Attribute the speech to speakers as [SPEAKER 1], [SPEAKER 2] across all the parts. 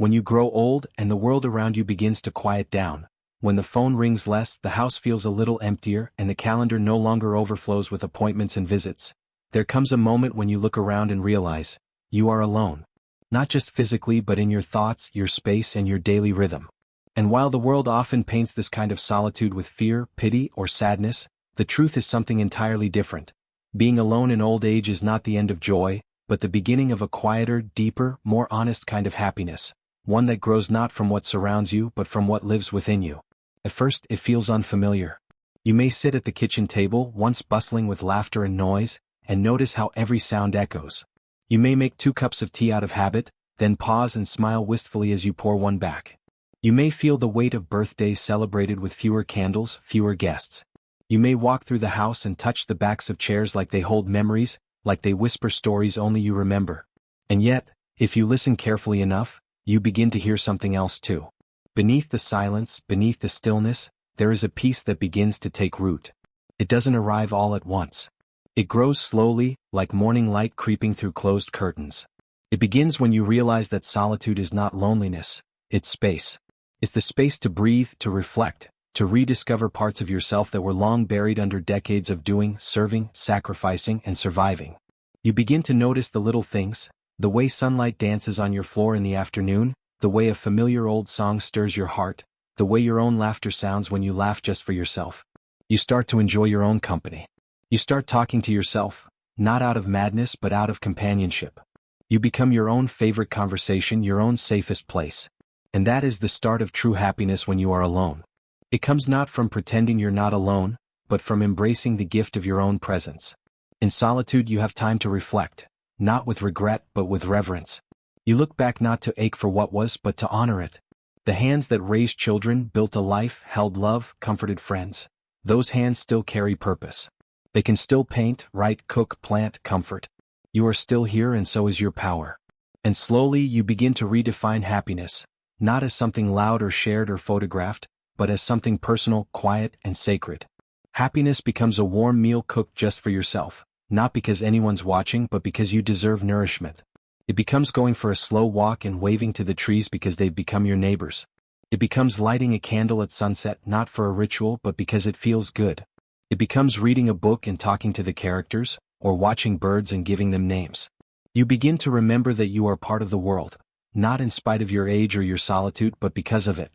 [SPEAKER 1] When you grow old and the world around you begins to quiet down, when the phone rings less, the house feels a little emptier, and the calendar no longer overflows with appointments and visits, there comes a moment when you look around and realize, you are alone. Not just physically but in your thoughts, your space, and your daily rhythm. And while the world often paints this kind of solitude with fear, pity, or sadness, the truth is something entirely different. Being alone in old age is not the end of joy, but the beginning of a quieter, deeper, more honest kind of happiness, one that grows not from what surrounds you but from what lives within you. At first, it feels unfamiliar. You may sit at the kitchen table, once bustling with laughter and noise, and notice how every sound echoes. You may make 2 cups of tea out of habit, then pause and smile wistfully as you pour one back. You may feel the weight of birthdays celebrated with fewer candles, fewer guests. You may walk through the house and touch the backs of chairs like they hold memories, like they whisper stories only you remember. And yet, if you listen carefully enough, you begin to hear something else too. Beneath the silence, beneath the stillness, there is a peace that begins to take root. It doesn't arrive all at once. It grows slowly, like morning light creeping through closed curtains. It begins when you realize that solitude is not loneliness, it's space. It's the space to breathe, to reflect, to rediscover parts of yourself that were long buried under decades of doing, serving, sacrificing, and surviving. You begin to notice the little things, the way sunlight dances on your floor in the afternoon, the way a familiar old song stirs your heart, the way your own laughter sounds when you laugh just for yourself. You start to enjoy your own company. You start talking to yourself, not out of madness but out of companionship. You become your own favorite conversation, your own safest place. And that is the start of true happiness when you are alone. It comes not from pretending you're not alone, but from embracing the gift of your own presence. In solitude you have time to reflect, not with regret but with reverence. You look back not to ache for what was but to honor it. The hands that raised children, built a life, held love, comforted friends. Those hands still carry purpose. They can still paint, write, cook, plant, comfort. You are still here and so is your power. And slowly you begin to redefine happiness, not as something loud or shared or photographed, but as something personal, quiet, and sacred. Happiness becomes a warm meal cooked just for yourself, not because anyone's watching but because you deserve nourishment. It becomes going for a slow walk and waving to the trees because they've become your neighbors. It becomes lighting a candle at sunset not for a ritual but because it feels good. It becomes reading a book and talking to the characters, or watching birds and giving them names. You begin to remember that you are part of the world, not in spite of your age or your solitude but because of it.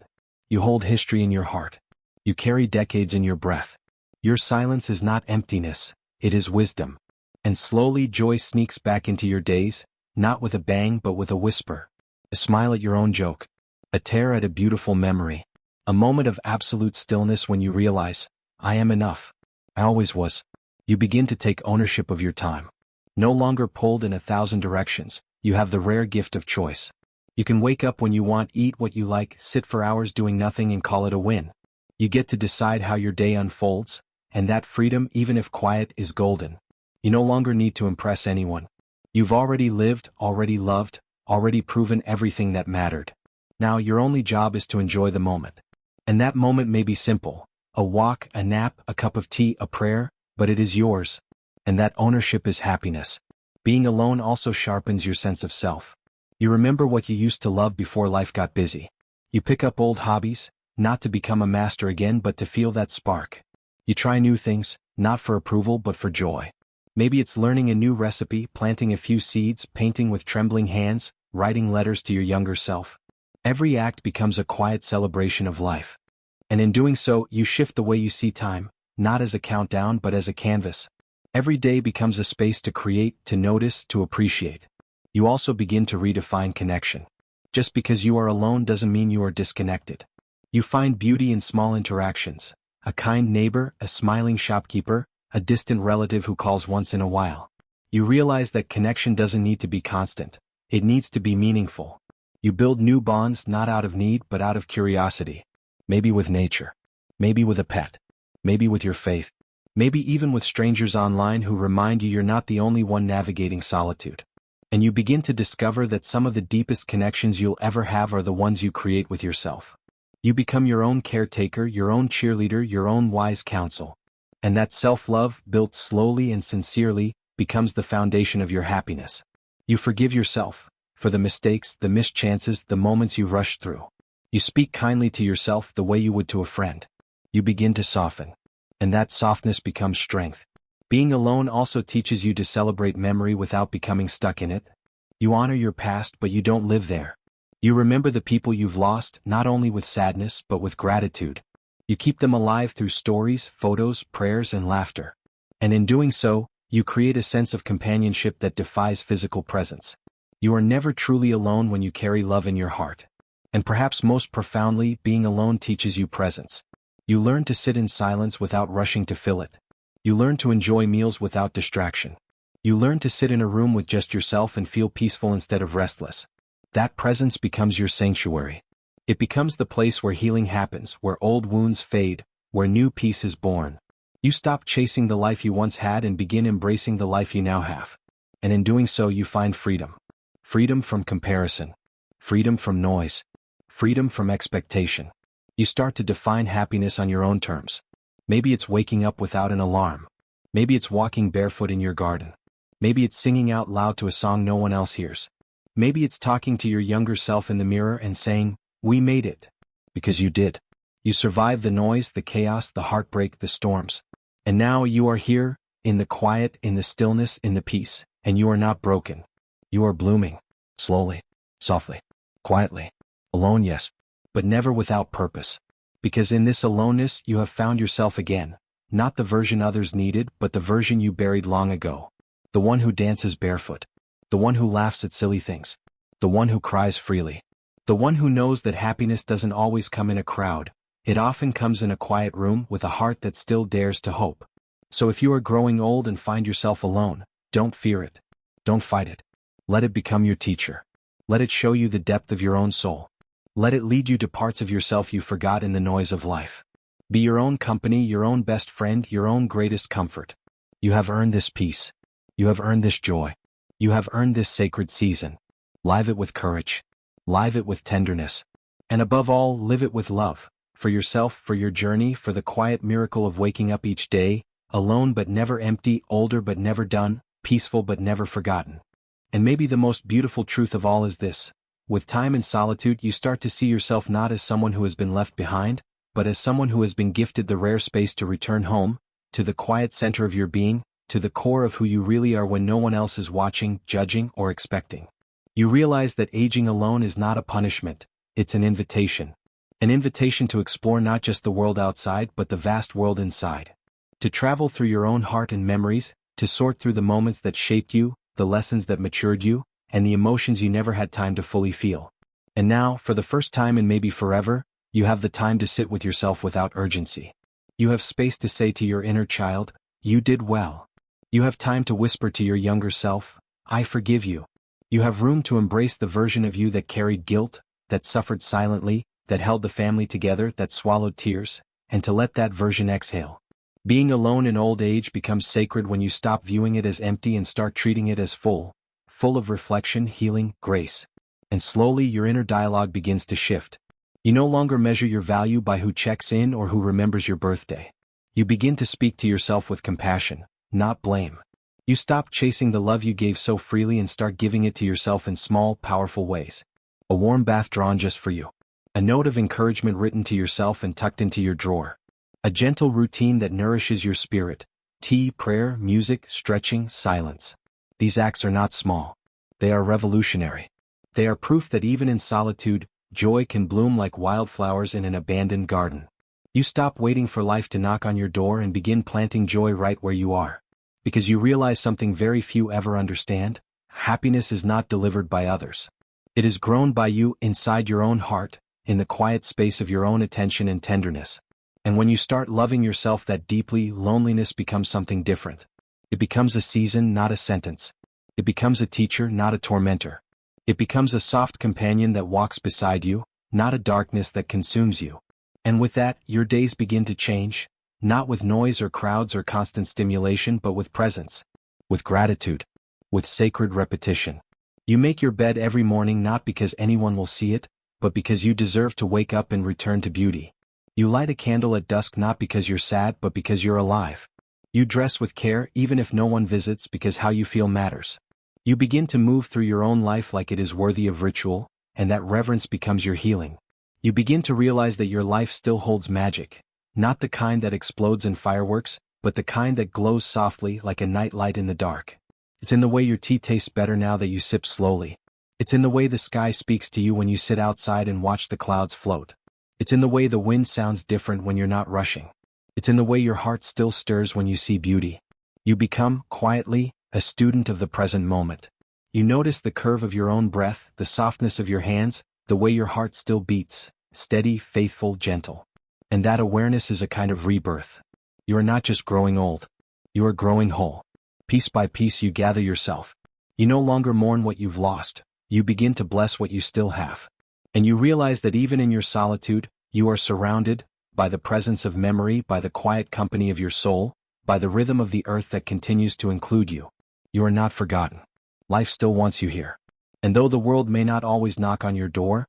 [SPEAKER 1] You hold history in your heart. You carry decades in your breath. Your silence is not emptiness, it is wisdom. And slowly joy sneaks back into your days, not with a bang but with a whisper. A smile at your own joke. A tear at a beautiful memory. A moment of absolute stillness when you realize, I am enough. I always was. You begin to take ownership of your time. No longer pulled in 1,000 directions, you have the rare gift of choice. You can wake up when you want, eat what you like, sit for hours doing nothing and call it a win. You get to decide how your day unfolds, and that freedom, even if quiet, is golden. You no longer need to impress anyone. You've already lived, already loved, already proven everything that mattered. Now your only job is to enjoy the moment. And that moment may be simple, a walk, a nap, a cup of tea, a prayer, but it is yours. And that ownership is happiness. Being alone also sharpens your sense of self. You remember what you used to love before life got busy. You pick up old hobbies, not to become a master again but to feel that spark. You try new things, not for approval but for joy. Maybe it's learning a new recipe, planting a few seeds, painting with trembling hands, writing letters to your younger self. Every act becomes a quiet celebration of life. And in doing so, you shift the way you see time, not as a countdown but as a canvas. Every day becomes a space to create, to notice, to appreciate. You also begin to redefine connection. Just because you are alone doesn't mean you are disconnected. You find beauty in small interactions, a kind neighbor, a smiling shopkeeper, a distant relative who calls once in a while. You realize that connection doesn't need to be constant. It needs to be meaningful. You build new bonds not out of need but out of curiosity. Maybe with nature. Maybe with a pet. Maybe with your faith. Maybe even with strangers online who remind you you're not the only one navigating solitude. And you begin to discover that some of the deepest connections you'll ever have are the ones you create with yourself. You become your own caretaker, your own cheerleader, your own wise counsel. And that self-love, built slowly and sincerely, becomes the foundation of your happiness. You forgive yourself for the mistakes, the missed chances, the moments you rushed through. You speak kindly to yourself the way you would to a friend. You begin to soften. And that softness becomes strength. Being alone also teaches you to celebrate memory without becoming stuck in it. You honor your past, but you don't live there. You remember the people you've lost, not only with sadness, but with gratitude. You keep them alive through stories, photos, prayers, and laughter. And in doing so, you create a sense of companionship that defies physical presence. You are never truly alone when you carry love in your heart. And perhaps most profoundly, being alone teaches you presence. You learn to sit in silence without rushing to fill it. You learn to enjoy meals without distraction. You learn to sit in a room with just yourself and feel peaceful instead of restless. That presence becomes your sanctuary. It becomes the place where healing happens, where old wounds fade, where new peace is born. You stop chasing the life you once had and begin embracing the life you now have. And in doing so you find freedom. Freedom from comparison. Freedom from noise. Freedom from expectation. You start to define happiness on your own terms. Maybe it's waking up without an alarm. Maybe it's walking barefoot in your garden. Maybe it's singing out loud to a song no one else hears. Maybe it's talking to your younger self in the mirror and saying, "We made it." Because you did. You survived the noise, the chaos, the heartbreak, the storms. And now you are here, in the quiet, in the stillness, in the peace, and you are not broken. You are blooming. Slowly, softly, quietly. Alone, yes, but never without purpose. Because in this aloneness you have found yourself again, not the version others needed, but the version you buried long ago. The one who dances barefoot. The one who laughs at silly things. The one who cries freely. The one who knows that happiness doesn't always come in a crowd. It often comes in a quiet room with a heart that still dares to hope. So if you are growing old and find yourself alone, don't fear it. Don't fight it. Let it become your teacher. Let it show you the depth of your own soul. Let it lead you to parts of yourself you forgot in the noise of life. Be your own company, your own best friend, your own greatest comfort. You have earned this peace. You have earned this joy. You have earned this sacred season. Live it with courage. Live it with tenderness. And above all, live it with love. For yourself, for your journey, for the quiet miracle of waking up each day, alone but never empty, older but never done, peaceful but never forgotten. And maybe the most beautiful truth of all is this. With time and solitude you start to see yourself not as someone who has been left behind, but as someone who has been gifted the rare space to return home, to the quiet center of your being, to the core of who you really are when no one else is watching, judging, or expecting. You realize that aging alone is not a punishment, it's an invitation. An invitation to explore not just the world outside but the vast world inside. To travel through your own heart and memories, to sort through the moments that shaped you, the lessons that matured you, and the emotions you never had time to fully feel. And now, for the first time and maybe forever, you have the time to sit with yourself without urgency. You have space to say to your inner child, "You did well." You have time to whisper to your younger self, "I forgive you." You have room to embrace the version of you that carried guilt, that suffered silently, that held the family together, that swallowed tears, and to let that version exhale. Being alone in old age becomes sacred when you stop viewing it as empty and start treating it as full of reflection, healing, grace. And slowly your inner dialogue begins to shift. You no longer measure your value by who checks in or who remembers your birthday. You begin to speak to yourself with compassion, not blame. You stop chasing the love you gave so freely and start giving it to yourself in small, powerful ways. A warm bath drawn just for you. A note of encouragement written to yourself and tucked into your drawer. A gentle routine that nourishes your spirit. Tea, prayer, music, stretching, silence. These acts are not small. They are revolutionary. They are proof that even in solitude, joy can bloom like wildflowers in an abandoned garden. You stop waiting for life to knock on your door and begin planting joy right where you are. Because you realize something very few ever understand: happiness is not delivered by others. It is grown by you inside your own heart, in the quiet space of your own attention and tenderness. And when you start loving yourself that deeply, loneliness becomes something different. It becomes a season, not a sentence. It becomes a teacher, not a tormentor. It becomes a soft companion that walks beside you, not a darkness that consumes you. And with that, your days begin to change, not with noise or crowds or constant stimulation but with presence, with gratitude, with sacred repetition. You make your bed every morning not because anyone will see it, but because you deserve to wake up and return to beauty. You light a candle at dusk not because you're sad but because you're alive. You dress with care even if no one visits because how you feel matters. You begin to move through your own life like it is worthy of ritual, and that reverence becomes your healing. You begin to realize that your life still holds magic, not the kind that explodes in fireworks, but the kind that glows softly like a night light in the dark. It's in the way your tea tastes better now that you sip slowly. It's in the way the sky speaks to you when you sit outside and watch the clouds float. It's in the way the wind sounds different when you're not rushing. It's in the way your heart still stirs when you see beauty. You become, quietly, a student of the present moment. You notice the curve of your own breath, the softness of your hands, the way your heart still beats, steady, faithful, gentle. And that awareness is a kind of rebirth. You are not just growing old. You are growing whole. Piece by piece you gather yourself. You no longer mourn what you've lost. You begin to bless what you still have. And you realize that even in your solitude, you are surrounded by the presence of memory, by the quiet company of your soul, by the rhythm of the earth that continues to include you. You are not forgotten. Life still wants you here. And though the world may not always knock on your door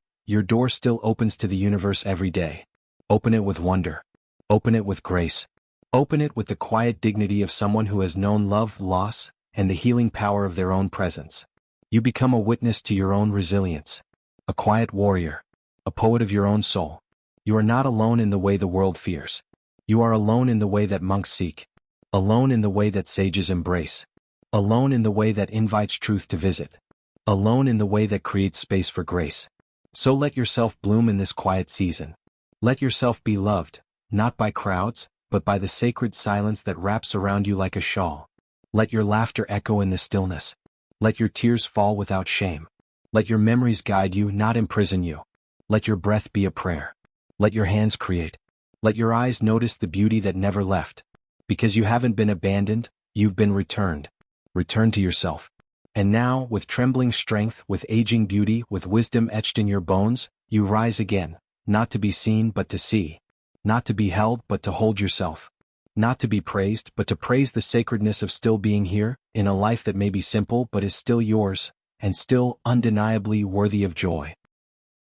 [SPEAKER 1] still opens to the universe every day. Open it with wonder. Open it with grace. Open it with the quiet dignity of someone who has known love, loss, and the healing power of their own presence. You become a witness to your own resilience. A quiet warrior. A poet of your own soul. You are not alone in the way the world fears. You are alone in the way that monks seek. Alone in the way that sages embrace. Alone in the way that invites truth to visit. Alone in the way that creates space for grace. So let yourself bloom in this quiet season. Let yourself be loved, not by crowds, but by the sacred silence that wraps around you like a shawl. Let your laughter echo in the stillness. Let your tears fall without shame. Let your memories guide you, not imprison you. Let your breath be a prayer. Let your hands create. Let your eyes notice the beauty that never left. Because you haven't been abandoned, you've been returned. Return to yourself. And now, with trembling strength, with aging beauty, with wisdom etched in your bones, you rise again, not to be seen but to see. Not to be held but to hold yourself. Not to be praised but to praise the sacredness of still being here, in a life that may be simple but is still yours, and still undeniably worthy of joy.